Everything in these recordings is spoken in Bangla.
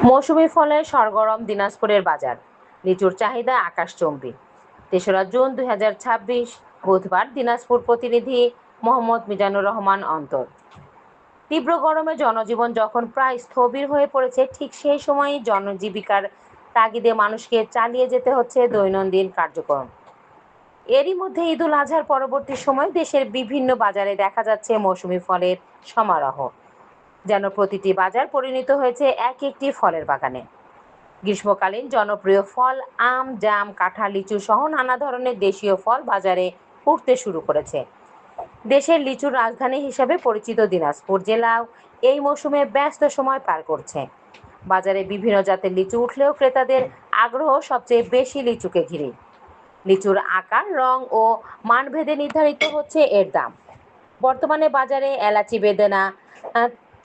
মৌসুমি ফলের সরগরম দিনাজপুরের বাজার, লিচুর চাহিদা আকাশচুম্বী। ৩রা জুন ২০২৬ বুধবার। দিনাজপুর প্রতিনিধি মোহাম্মদ মিজানুর রহমান অন্তর। তীব্র গরমে জনজীবন যখন প্রায় স্থবির হয়ে পড়েছে, ঠিক সেই সময়ই জনজীবিকার তাগিদে মানুষকে চালিয়ে যেতে হচ্ছে দৈনন্দিন কার্যক্রম। এরই মধ্যে ঈদুল আজহার পরবর্তী সময় দেশের বিভিন্ন বাজারে দেখা যাচ্ছে মৌসুমি ফলের সমারোহ। যেন প্রতিটি বাজার পরিণত হয়েছে এক একটি ফলের বাগানে। গ্রীষ্মকালীন জনপ্রিয় ফল আম, জাম, কাঁঠাল, লিচু সহ নানা ধরনের দেশীয় ফল বাজারে উঠতে শুরু করেছে। দেশের লিচুর রাজধানী হিসেবে পরিচিত দিনাজপুর জেলাও এই মৌসুমে ব্যস্ত সময় পার করছে। বাজারে বিভিন্ন জাতের লিচু উঠলেও ক্রেতাদের আগ্রহ সবচেয়ে বেশি লিচুকে ঘিরে। লিচুর আকার, রং ও মান ভেদে নির্ধারিত হচ্ছে এর দাম। বর্তমানে বাজারে এলাচি বেদানা,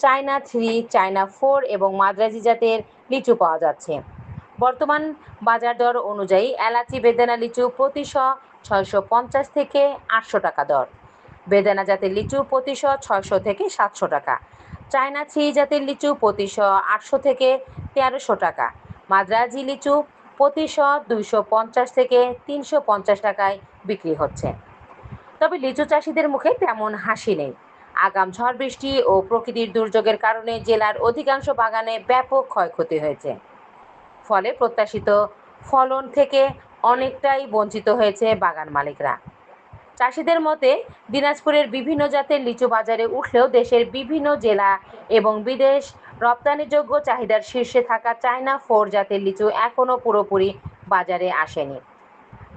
চায়না 3, চায়না 4 এবং মাদ্রাজি জাতের লিচু পাওয়া যাচ্ছে। বর্তমান বাজার দর অনুযায়ী এলাচি বেদানা লিচু প্রতি শ ৬৫০ থেকে ৮০০ টাকা দর। বেদানা জাতের লিচু প্রতি শ ৬০০ থেকে ৭০০ টাকা। চায়না 3 জাতের লিচু প্রতি শ ৮০০ থেকে ১৩০০ টাকা। মাদ্রাজি লিচু প্রতি শ ২৫০ থেকে ৩৫০ টাকায় বিক্রি হচ্ছে। তবে লিচু চাষিদের মুখে তেমন হাসি নেই। আগাম ঝড় বৃষ্টি ও প্রকৃতির দুর্যোগের কারণে জেলার অধিকাংশ বাগানে ব্যাপক ক্ষয়ক্ষতি হয়েছে। ফলে প্রত্যাশিত ফলন থেকে অনেকটাই বঞ্চিত হয়েছে বাগান মালিকরা। চাষিদের মতে, দিনাজপুরের বিভিন্ন জাতের লিচু বাজারে উঠলেও দেশের বিভিন্ন জেলা এবং বিদেশ রপ্তানিযোগ্য চাহিদার শীর্ষে থাকা চায়না 4 জাতের লিচু এখনও পুরোপুরি বাজারে আসেনি।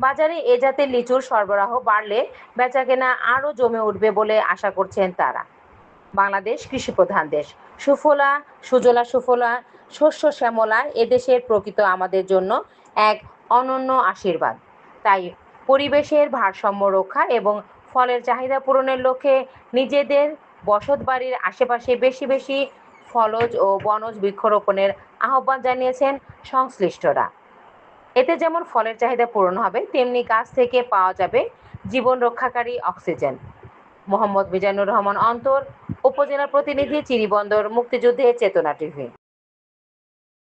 বাজারে এ জাতের লিচুর সরবরাহ বাড়লে বেচাকেনা আরও জমে উঠবে বলে আশা করছেন তারা। বাংলাদেশ কৃষিপ্রধান দেশ। সুফলা সুজলা সুফলা শস্য শ্যামলা এদেশের প্রকৃত আমাদের জন্য এক অনন্য আশীর্বাদ। তাই পরিবেশের ভারসাম্য রক্ষা এবং ফলের চাহিদা পূরণের লক্ষ্যে নিজেদের বসতবাড়ির আশেপাশে বেশি বেশি ফলজ ও বনজ বৃক্ষরোপণের আহ্বান জানিয়েছেন সংশ্লিষ্টরা। এতে যেমন ফলের চাহিদা পূরণ হবে, তেমনি গাছ থেকে পাওয়া যাবে জীবন রক্ষাকারী অক্সিজেন। মোহাম্মদ মিজানুর রহমান অন্তর, উপজেলা প্রতিনিধি, চিরিবন্দর, মুক্তিযুদ্ধের চেতনা টিভি।